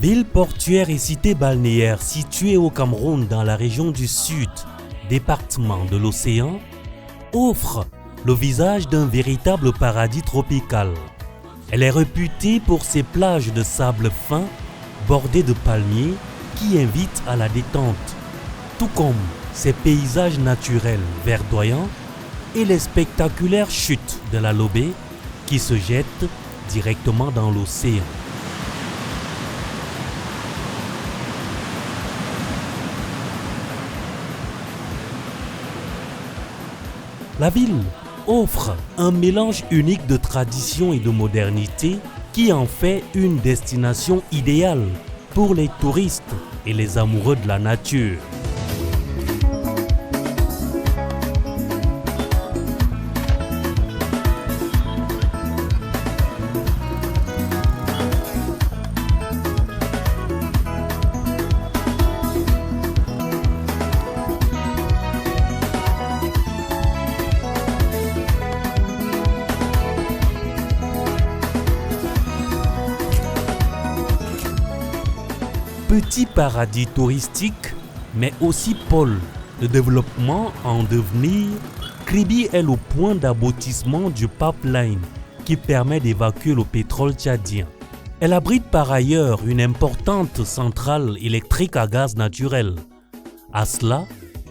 Ville portuaire et cité balnéaire située au Cameroun dans la région du Sud, département de l'Océan, offre le visage d'un véritable paradis tropical. Elle est réputée pour ses plages de sable fin bordées de palmiers qui invitent à la détente, tout comme ses paysages naturels verdoyants et les spectaculaires chutes de la Lobé qui se jettent directement dans l'océan. La ville offre un mélange unique de tradition et de modernité qui en fait une destination idéale pour les touristes et les amoureux de la nature. Petit paradis touristique, mais aussi pôle de développement en devenir, Kribi est le point d'aboutissement du pipeline qui permet d'évacuer le pétrole tchadien. Elle abrite par ailleurs une importante centrale électrique à gaz naturel. À cela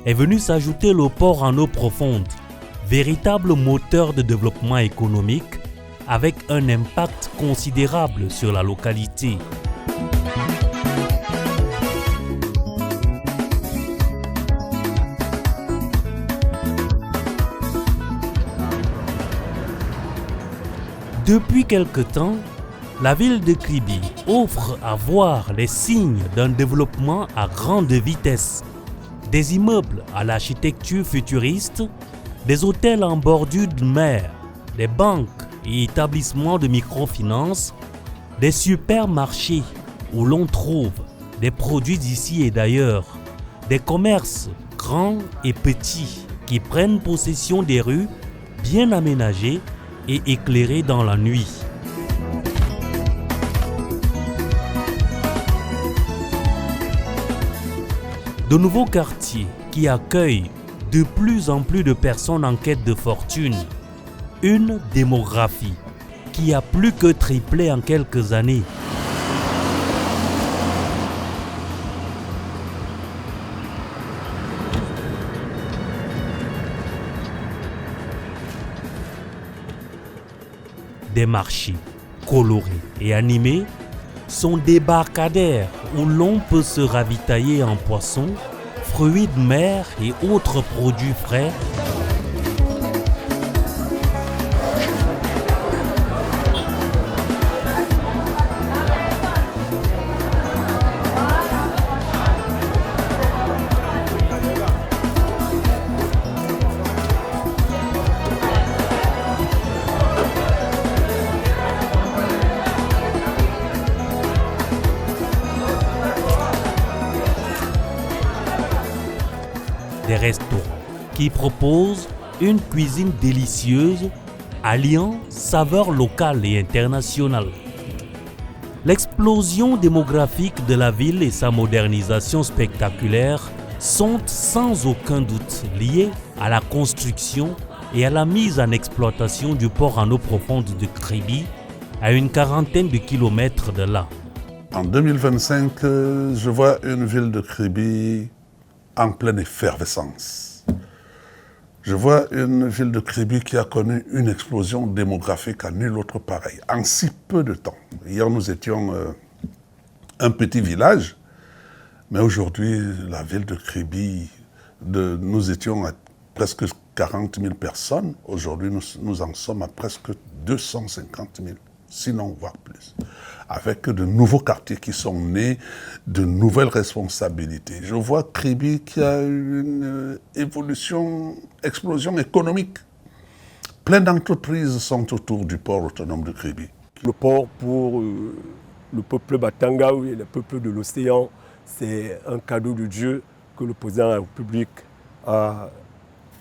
est venu s'ajouter le port en eau profonde, véritable moteur de développement économique avec un impact considérable sur la localité. Depuis quelque temps, la ville de Kribi offre à voir les signes d'un développement à grande vitesse. Des immeubles à l'architecture futuriste, des hôtels en bordure de mer, des banques et établissements de microfinance, des supermarchés où l'on trouve des produits d'ici et d'ailleurs, des commerces grands et petits qui prennent possession des rues bien aménagées et éclairé dans la nuit. De nouveaux quartiers qui accueillent de plus en plus de personnes en quête de fortune. Une démographie qui a plus que triplé en quelques années. Des marchés colorés et animés sont des barcadères où l'on peut se ravitailler en poissons, fruits de mer et autres produits frais. Des restaurants qui proposent une cuisine délicieuse alliant saveurs locales et internationales. L'explosion démographique de la ville et sa modernisation spectaculaire sont sans aucun doute liées à la construction et à la mise en exploitation du port en eau profonde de Kribi à une quarantaine de kilomètres de là. En 2025, je vois une ville de Kribi en pleine effervescence. Je vois une ville de Kribi qui a connu une explosion démographique à nul autre pareil, en si peu de temps. Hier, nous étions un petit village, mais aujourd'hui, la ville de Kribi, nous étions à presque 40 000 personnes. Aujourd'hui, nous en sommes à presque 250 000, sinon voire plus. Avec de nouveaux quartiers qui sont nés, de nouvelles responsabilités. Je vois Kribi qui a une explosion économique. Plein d'entreprises sont autour du port autonome de Kribi. Le port pour le peuple Batanga et le peuple de l'océan, c'est un cadeau de Dieu que le président de la République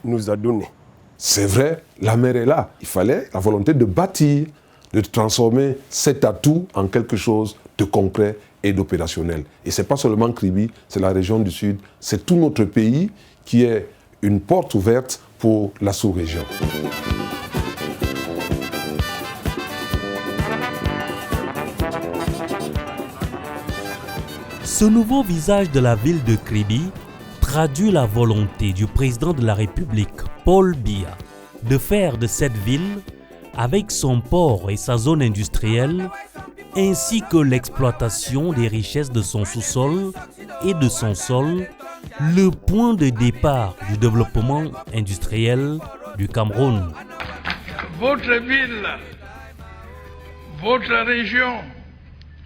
nous a donné. C'est vrai, la mer est là. Il fallait la volonté de bâtir de transformer cet atout en quelque chose de concret et d'opérationnel. Et ce n'est pas seulement Kribi, c'est la région du Sud, c'est tout notre pays qui est une porte ouverte pour la sous-région. Ce nouveau visage de la ville de Kribi traduit la volonté du président de la République, Paul Biya, de faire de cette ville, avec son port et sa zone industrielle, ainsi que l'exploitation des richesses de son sous-sol et de son sol, le point de départ du développement industriel du Cameroun. Votre ville, votre région,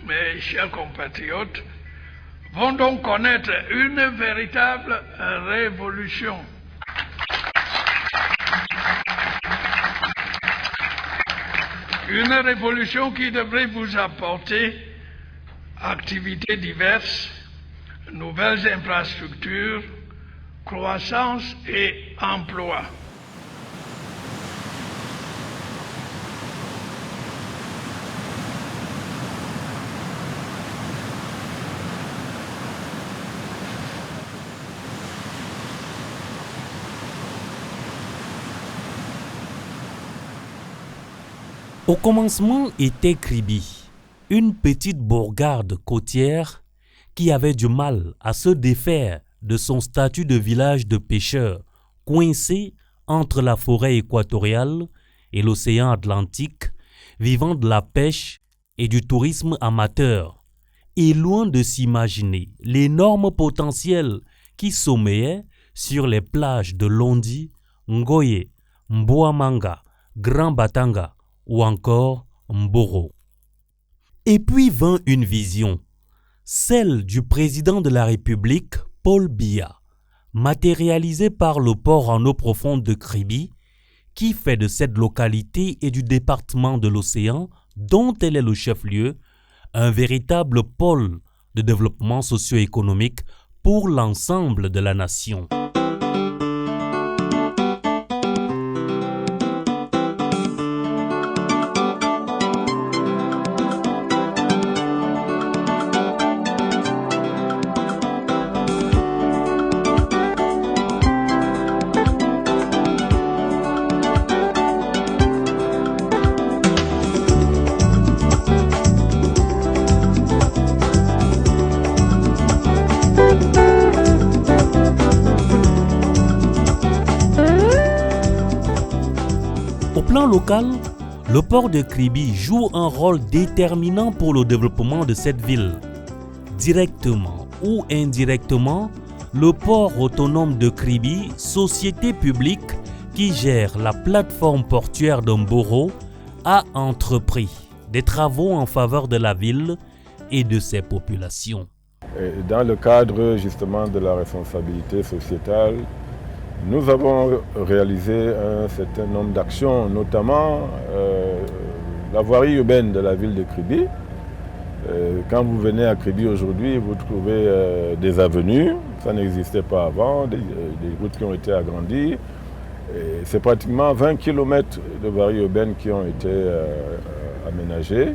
mes chers compatriotes, vont donc connaître une véritable révolution. Une révolution qui devrait vous apporter activités diverses, nouvelles infrastructures, croissance et emploi. Au commencement était Kribi, une petite bourgade côtière qui avait du mal à se défaire de son statut de village de pêcheurs, coincé entre la forêt équatoriale et l'océan Atlantique, vivant de la pêche et du tourisme amateur, et loin de s'imaginer l'énorme potentiel qui sommeillait sur les plages de Londi, Ngoye, Mboamanga, Grand Batanga ou encore Mboro. Et puis vint une vision, celle du président de la République, Paul Biya, matérialisée par le port en eau profonde de Kribi, qui fait de cette localité et du département de l'océan, dont elle est le chef-lieu, un véritable pôle de développement socio-économique pour l'ensemble de la nation. Au plan local, le port de Kribi joue un rôle déterminant pour le développement de cette ville. Directement ou indirectement, le port autonome de Kribi, société publique qui gère la plateforme portuaire de Mboro, a entrepris des travaux en faveur de la ville et de ses populations. Dans le cadre justement de la responsabilité sociétale, nous avons réalisé un certain nombre d'actions, notamment la voirie urbaine de la ville de Kribi. Quand vous venez à Kribi aujourd'hui, vous trouvez des avenues, ça n'existait pas avant, des routes qui ont été agrandies. C'est pratiquement 20 km de voirie urbaine qui ont été aménagées.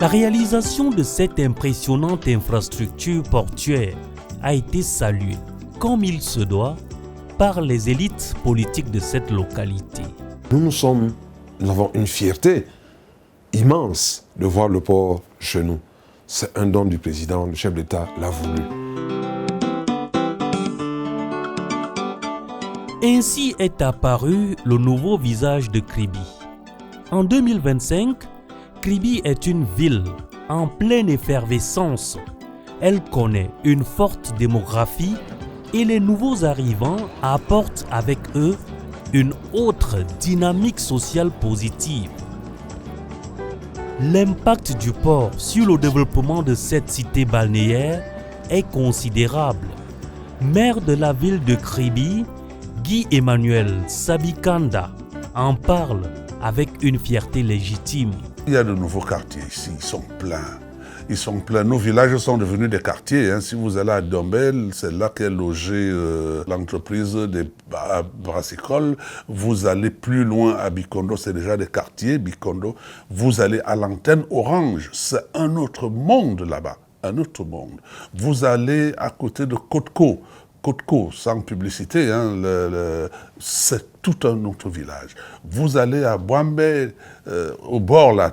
La réalisation de cette impressionnante infrastructure portuaire a été saluée, comme il se doit, par les élites politiques de cette localité. Nous avons une fierté immense de voir le port chez nous. C'est un don du président, le chef d'État l'a voulu. Ainsi est apparu le nouveau visage de Kribi. En 2025, Kribi est une ville en pleine effervescence. Elle connaît une forte démographie et les nouveaux arrivants apportent avec eux une autre dynamique sociale positive. L'impact du port sur le développement de cette cité balnéaire est considérable. Maire de la ville de Kribi, Guy Emmanuel Sabikanda en parle avec une fierté légitime. Il y a de nouveaux quartiers ici, ils sont pleins. Ils sont pleins. Nos villages sont devenus des quartiers. Si vous allez à Dombel, c'est là qu'est logée l'entreprise des brassicoles. Vous allez plus loin à Bikondo, c'est déjà des quartiers, Bikondo. Vous allez à l'antenne Orange, c'est un autre monde là-bas, un autre monde. Vous allez à côté de Kotko. Kotko, sans publicité, c'est tout un autre village. Vous allez à Bwambe, au bord là,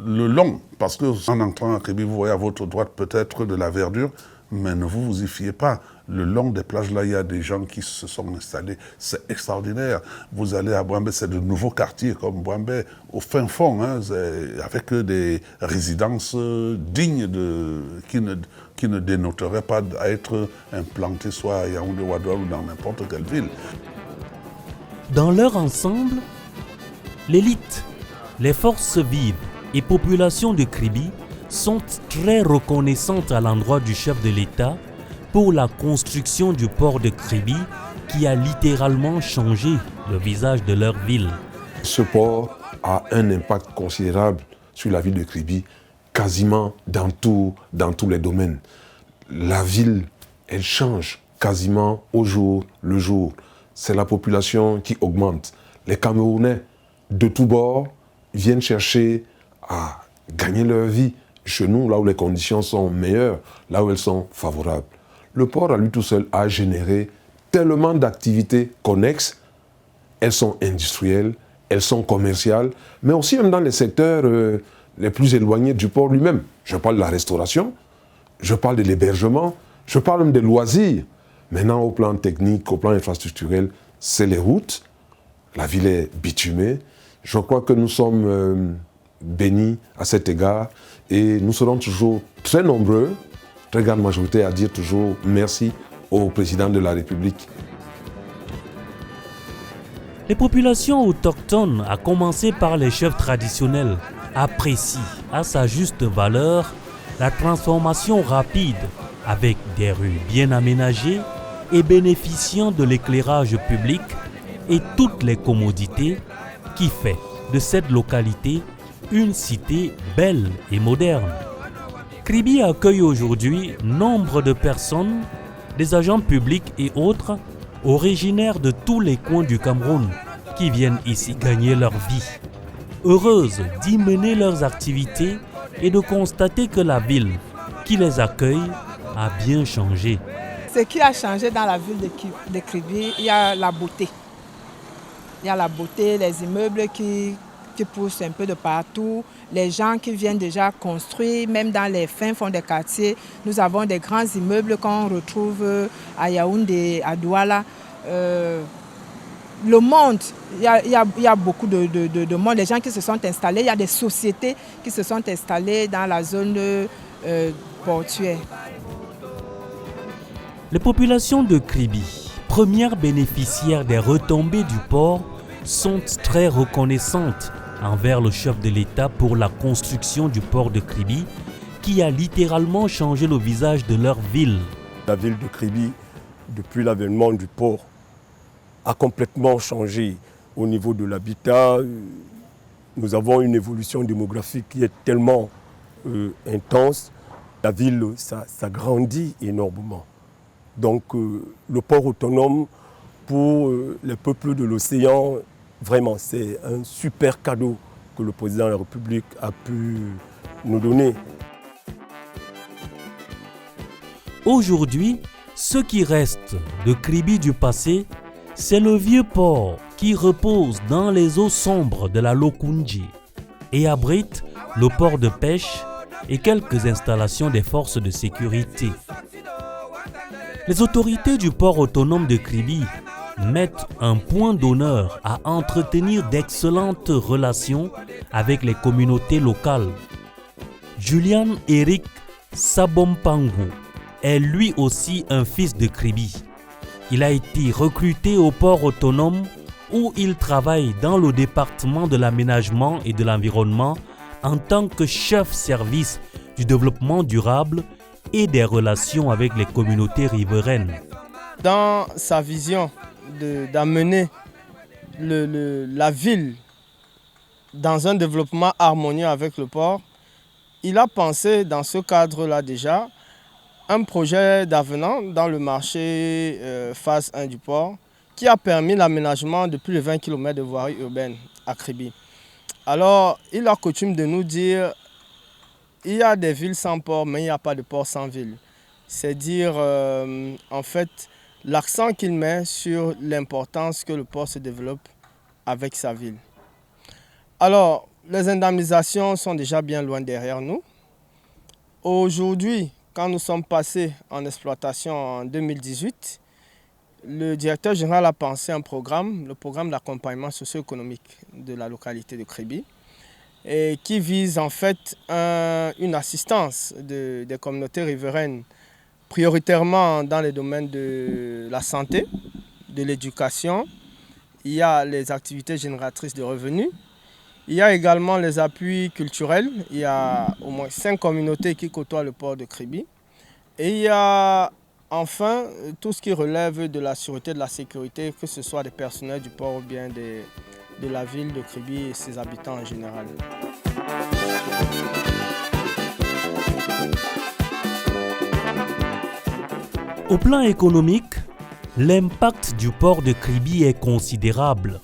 le long, parce que en entrant à Kribi, vous voyez à votre droite peut-être de la verdure, mais ne vous y fiez pas. Le long des plages là, il y a des gens qui se sont installés, c'est extraordinaire. Vous allez à Bwambe, c'est de nouveaux quartiers comme Bwambe, au fin fond, avec des résidences dignes qui ne dénoteraient pas à être implantées soit à Yaoundé, Ouadouala ou dans n'importe quelle ville. Dans leur ensemble, l'élite, les forces vives et populations de Kribi sont très reconnaissantes à l'endroit du chef de l'État pour la construction du port de Kribi qui a littéralement changé le visage de leur ville. Ce port a un impact considérable sur la ville de Kribi, quasiment dans tous les domaines. La ville, elle change quasiment au jour le jour. C'est la population qui augmente. Les Camerounais de tous bords viennent chercher à gagner leur vie chez nous, là où les conditions sont meilleures, là où elles sont favorables. Le port à lui tout seul a généré tellement d'activités connexes. Elles sont industrielles, elles sont commerciales, mais aussi même dans les secteurs les plus éloignés du port lui-même. Je parle de la restauration, je parle de l'hébergement, je parle même des loisirs. Maintenant, au plan technique, au plan infrastructurel, c'est les routes. La ville est bitumée. Je crois que nous sommes bénis à cet égard et nous serons toujours très nombreux, très grande majorité, à dire toujours merci au président de la République. Les populations autochtones, à commencer par les chefs traditionnels, apprécient à sa juste valeur la transformation rapide avec des rues bien aménagées et bénéficiant de l'éclairage public et toutes les commodités qui fait de cette localité une cité belle et moderne. Kribi accueille aujourd'hui nombre de personnes, des agents publics et autres, originaires de tous les coins du Cameroun qui viennent ici gagner leur vie. Heureuses d'y mener leurs activités et de constater que la ville qui les accueille a bien changé. Ce qui a changé dans la ville de Kribi, il y a la beauté. Il y a la beauté, les immeubles qui poussent un peu de partout, les gens qui viennent déjà construire, même dans les fins fonds des quartiers. Nous avons des grands immeubles qu'on retrouve à Yaoundé, à Douala. Le monde, il y a beaucoup de monde, les gens qui se sont installés, il y a des sociétés qui se sont installées dans la zone portuaire. Les populations de Kribi, premières bénéficiaires des retombées du port, sont très reconnaissantes envers le chef de l'État pour la construction du port de Kribi qui a littéralement changé le visage de leur ville. La ville de Kribi, depuis l'avènement du port, a complètement changé au niveau de l'habitat. Nous avons une évolution démographique qui est tellement intense. La ville s'agrandit énormément. Donc le port autonome pour les peuples de l'océan, vraiment c'est un super cadeau que le président de la République a pu nous donner. Aujourd'hui, ce qui reste de Kribi du passé, c'est le vieux port qui repose dans les eaux sombres de la Lokunji et abrite le port de pêche et quelques installations des forces de sécurité. Les autorités du port autonome de Kribi mettent un point d'honneur à entretenir d'excellentes relations avec les communautés locales. Julian Eric Sabompango est lui aussi un fils de Kribi. Il a été recruté au port autonome où il travaille dans le département de l'aménagement et de l'environnement en tant que chef service du développement durable et des relations avec les communautés riveraines. Dans sa vision d'amener la ville dans un développement harmonieux avec le port, il a pensé dans ce cadre-là déjà un projet d'avenant dans le marché phase 1 du port qui a permis l'aménagement de plus de 20 km de voirie urbaine à Kribi. Alors, il a coutume de nous dire il y a des villes sans port, mais il n'y a pas de port sans ville. C'est dire, en fait, l'accent qu'il met sur l'importance que le port se développe avec sa ville. Alors, les indemnisations sont déjà bien loin derrière nous. Aujourd'hui, quand nous sommes passés en exploitation en 2018, le directeur général a pensé un programme, le programme d'accompagnement socio-économique de la localité de Kribi, et qui vise en fait une assistance des communautés riveraines, prioritairement dans les domaines de la santé, de l'éducation. Il y a les activités génératrices de revenus. Il y a également les appuis culturels. Il y a au moins 5 communautés qui côtoient le port de Kribi. Et il y a enfin tout ce qui relève de la sûreté et de la sécurité, que ce soit des personnels du port ou bien de la ville de Kribi et ses habitants en général. Au plan économique, l'impact du port de Kribi est considérable.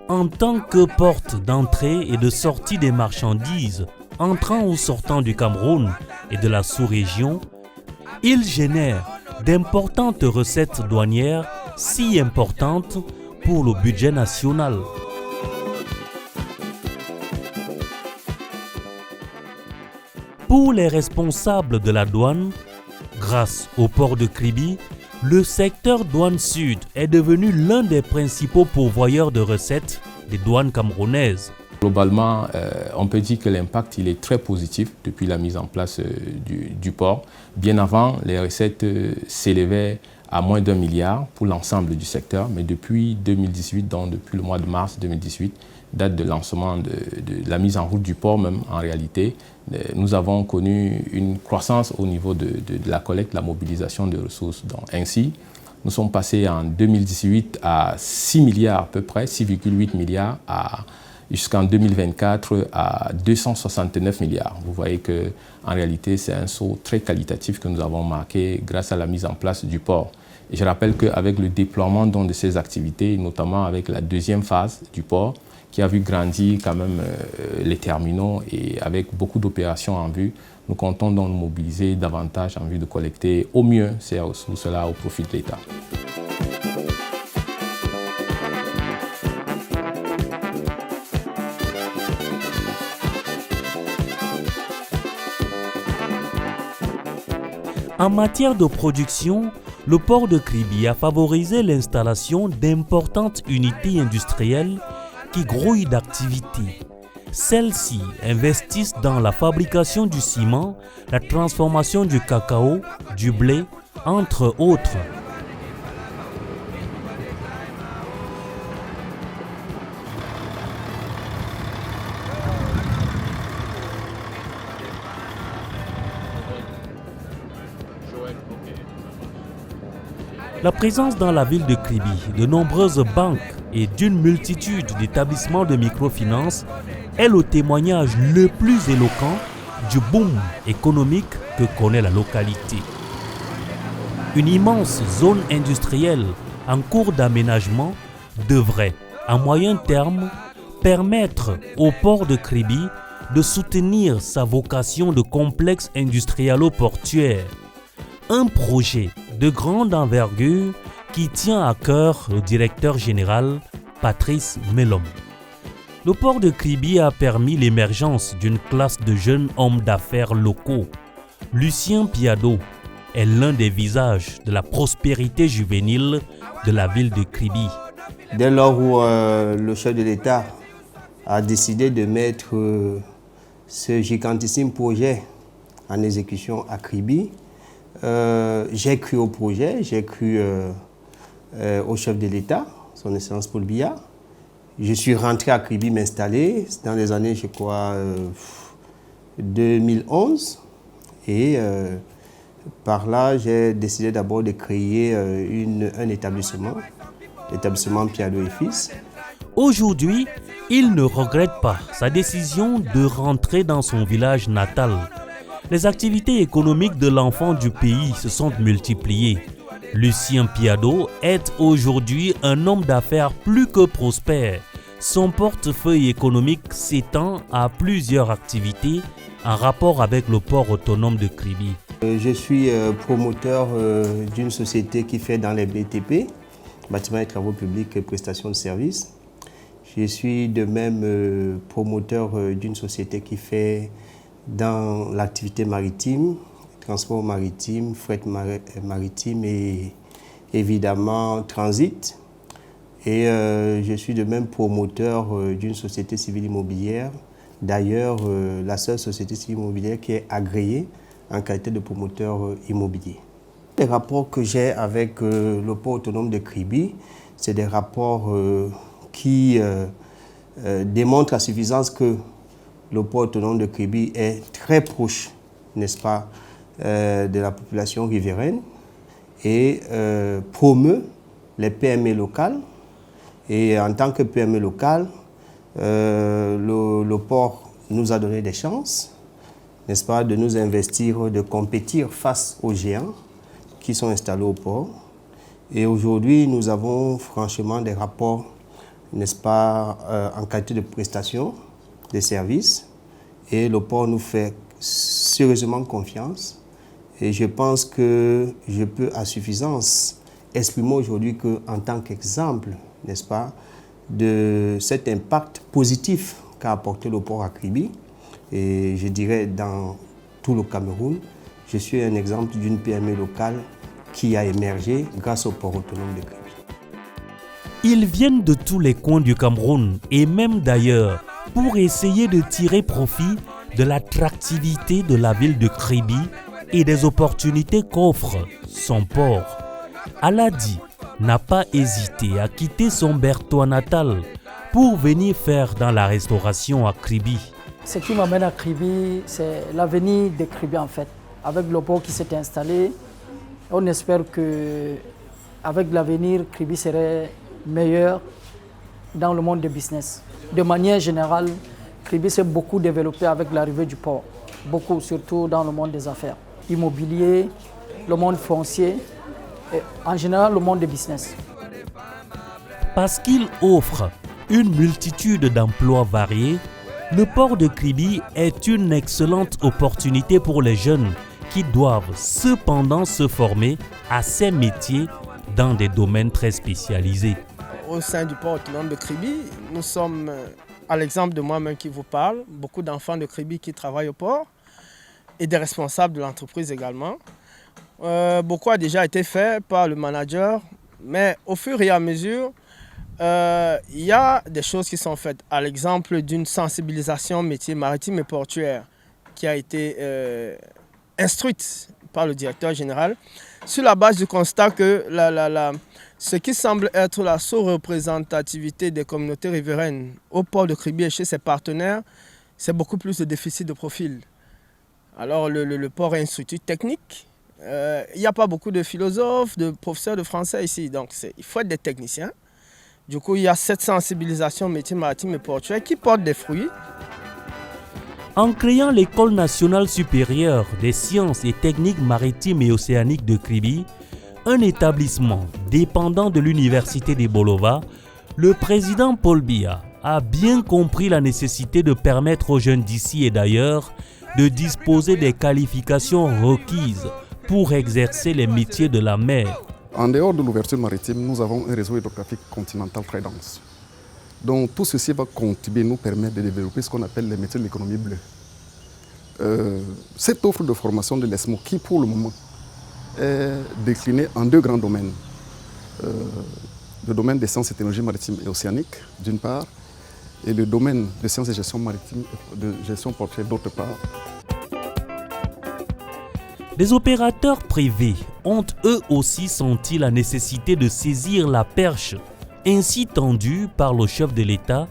En tant que porte d'entrée et de sortie des marchandises entrant ou sortant du Cameroun et de la sous-région, il génère d'importantes recettes douanières si importantes pour le budget national. Pour les responsables de la douane, grâce au port de Kribi, le secteur douane sud est devenu l'un des principaux pourvoyeurs de recettes des douanes camerounaises. Globalement, on peut dire que l'impact il est très positif depuis la mise en place du port. Bien avant, les recettes s'élevaient à moins d'1 milliard pour l'ensemble du secteur, mais depuis 2018, donc depuis le mois de mars 2018, date de lancement de la mise en route du port même en réalité, nous avons connu une croissance au niveau de la collecte, la mobilisation de ressources. Donc, ainsi, nous sommes passés en 2018 à 6 milliards à peu près, 6,8 milliards, jusqu'en 2024 à 269 milliards. Vous voyez qu'en réalité, c'est un saut très qualitatif que nous avons marqué grâce à la mise en place du port. Et je rappelle qu'avec le déploiement de ces activités, notamment avec la deuxième phase du port, qui a vu grandir quand même les terminaux et avec beaucoup d'opérations en vue, nous comptons donc nous mobiliser davantage en vue de collecter au mieux ces ressources-là au profit de l'État. En matière de production, le port de Kribi a favorisé l'installation d'importantes unités industrielles qui grouillent d'activités. Celles-ci investissent dans la fabrication du ciment, la transformation du cacao, du blé, entre autres. La présence dans la ville de Kribi de nombreuses banques et d'une multitude d'établissements de microfinance est le témoignage le plus éloquent du boom économique que connaît la localité. Une immense zone industrielle en cours d'aménagement devrait, à moyen terme, permettre au port de Kribi de soutenir sa vocation de complexe industrialo-portuaire. Un projet de grande envergure qui tient à cœur le directeur général Patrice Melom. Le port de Kribi a permis l'émergence d'une classe de jeunes hommes d'affaires locaux. Lucien Piado est l'un des visages de la prospérité juvénile de la ville de Kribi. Dès lors où le chef de l'État a décidé de mettre ce gigantissime projet en exécution à Kribi, j'ai cru au projet, j'ai cru au chef de l'État, son Excellence Paul Biya. Je suis rentré à Kribi m'installer dans les années, je crois, 2011. Et par là, j'ai décidé d'abord de créer un établissement, l'établissement Piado et Fils. Aujourd'hui, il ne regrette pas sa décision de rentrer dans son village natal. Les activités économiques de l'enfant du pays se sont multipliées. Lucien Piado est aujourd'hui un homme d'affaires plus que prospère. Son portefeuille économique s'étend à plusieurs activités en rapport avec le port autonome de Kribi. Je suis promoteur d'une société qui fait dans les BTP, bâtiments et travaux publics et prestations de services. Je suis de même promoteur d'une société qui fait dans l'activité maritime, transport maritime, fret maritime et évidemment transit. Et je suis de même promoteur d'une société civile immobilière. D'ailleurs, la seule société civile immobilière qui est agréée en qualité de promoteur immobilier. Les rapports que j'ai avec le port autonome de Kribi, c'est des rapports qui démontrent à suffisance que le port autonome de Kribi est très proche, n'est-ce pas, de la population riveraine et promeut les PME locales. Et en tant que PME locale, le port nous a donné des chances, n'est-ce pas, de nous investir, de compétir face aux géants qui sont installés au port. Et aujourd'hui, nous avons franchement des rapports, n'est-ce pas, en qualité de prestation des services. Et le port nous fait sérieusement confiance. Et je pense que je peux à suffisance exprimer aujourd'hui qu'en tant qu'exemple, n'est-ce pas, de cet impact positif qu'a apporté le port à Kribi, et je dirais dans tout le Cameroun, je suis un exemple d'une PME locale qui a émergé grâce au port autonome de Kribi. Ils viennent de tous les coins du Cameroun et même d'ailleurs pour essayer de tirer profit de l'attractivité de la ville de Kribi et des opportunités qu'offre son port. Aladi n'a pas hésité à quitter son Bertois natal pour venir faire dans la restauration à Kribi. Ce qui m'amène à Kribi, c'est l'avenir de Kribi en fait. Avec le port qui s'est installé, on espère qu'avec l'avenir, Kribi serait meilleur dans le monde du business. De manière générale, Kribi s'est beaucoup développé avec l'arrivée du port. Beaucoup, surtout dans le monde des affaires. Immobilier, le monde foncier, et en général le monde du business. Parce qu'il offre une multitude d'emplois variés, le port de Kribi est une excellente opportunité pour les jeunes qui doivent cependant se former à ces métiers dans des domaines très spécialisés. Au sein du port autonome de Kribi, nous sommes, à l'exemple de moi-même qui vous parle, beaucoup d'enfants de Kribi qui travaillent au port et des responsables de l'entreprise également. Beaucoup a déjà été fait par le manager, mais au fur et à mesure, il y a des choses qui sont faites. À l'exemple d'une sensibilisation métier maritime et portuaire qui a été instruite par le directeur général sur la base du constat que ce qui semble être la sous-représentativité des communautés riveraines au port de Kribi et chez ses partenaires, c'est beaucoup plus de déficit de profil. Alors le port est une structure technique. Il n'y a pas beaucoup de philosophes, de professeurs de français ici, donc il faut être des techniciens. Du coup, il y a cette sensibilisation métier maritime et portuaire qui porte des fruits. En créant l'École nationale supérieure des sciences et techniques maritimes et océaniques de Kribi, un établissement dépendant de l'université de Bolova, le président Paul Biya a bien compris la nécessité de permettre aux jeunes d'ici et d'ailleurs de disposer des qualifications requises pour exercer les métiers de la mer. En dehors de l'ouverture maritime, nous avons un réseau hydrographique continental très dense. Donc tout ceci va contribuer, nous permettre de développer ce qu'on appelle les métiers de l'économie bleue. Cette offre de formation de l'ESMO, qui pour le moment est déclinée en deux grands domaines. Le domaine des sciences et technologies maritimes et océaniques, d'une part, et le domaine de sciences et gestion maritime, de gestion portuaire, d'autre part. Les opérateurs privés ont eux aussi senti la nécessité de saisir la perche ainsi tendue par le chef de l'État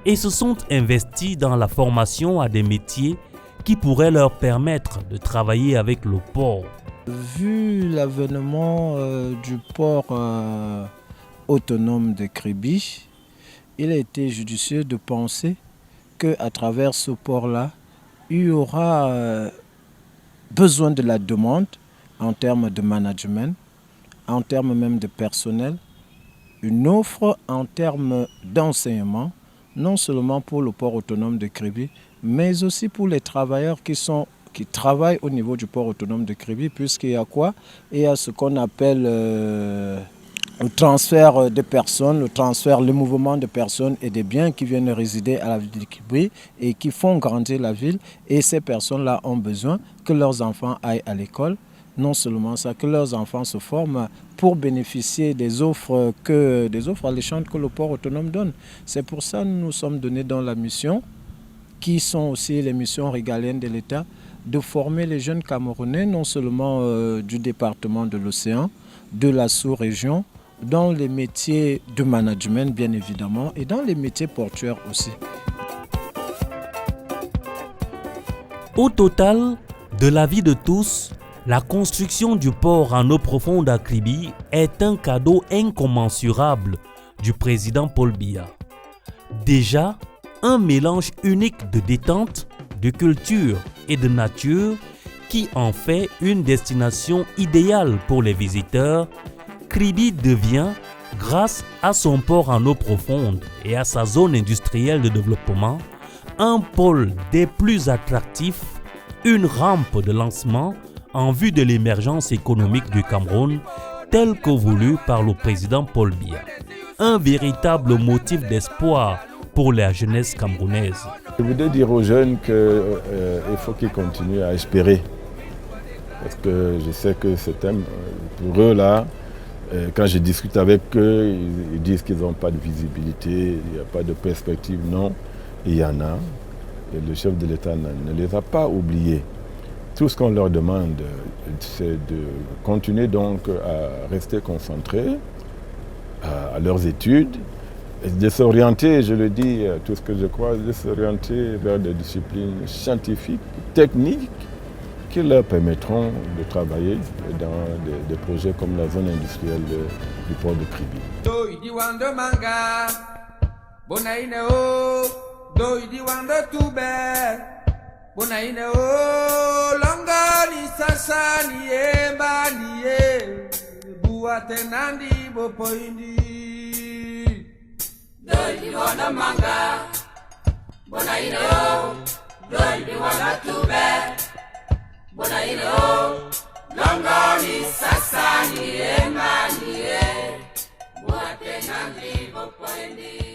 et se sont investis dans la formation à des métiers qui pourraient leur permettre de travailler avec le port. Vu l'avènement du port autonome de Kribi, il a été judicieux de penser qu'à travers ce port-là, il y aura besoin de la demande en termes de management, en termes même de personnel, une offre en termes d'enseignement, non seulement pour le port autonome de Kribi, mais aussi pour les travailleurs qui travaillent au niveau du port autonome de Kribi, puisqu'il y a quoi? Il y a ce qu'on appelle le transfert de personnes, le mouvement de personnes et des biens qui viennent résider à la ville de Kribi et qui font grandir la ville. Et ces personnes-là ont besoin que leurs enfants aillent à l'école. Non seulement ça, que leurs enfants se forment pour bénéficier des offres alléchantes que le port autonome donne. C'est pour ça que nous nous sommes donnés dans la mission, qui sont aussi les missions régaliennes de l'État, de former les jeunes Camerounais, non seulement du département de l'Océan, de la sous-région, dans les métiers de management bien évidemment, et dans les métiers portuaires aussi. Au total, de l'avis de tous, la construction du port en eau profonde à Kribi est un cadeau incommensurable du président Paul Biya. Déjà, un mélange unique de détente, de culture et de nature qui en fait une destination idéale pour les visiteurs, Kribi devient, grâce à son port en eau profonde et à sa zone industrielle de développement, un pôle des plus attractifs, une rampe de lancement en vue de l'émergence économique du Cameroun, tel que voulu par le président Paul Biya. Un véritable motif d'espoir pour la jeunesse camerounaise. Je voudrais dire aux jeunes qu'il faut qu'ils continuent à espérer. Parce que je sais que ce thème, pour eux là, quand je discute avec eux, ils disent qu'ils n'ont pas de visibilité, il n'y a pas de perspective. Non, il y en a. Et le chef de l'État ne les a pas oubliés. Tout ce qu'on leur demande, c'est de continuer donc à rester concentrés à leurs études, et de s'orienter, je le dis, tout ce que je crois, de s'orienter vers des disciplines scientifiques, techniques, qui leur permettront de travailler dans des projets comme la zone industrielle du port de Kribi. Longoni sasa ni emanie, buate nandi bopoendi.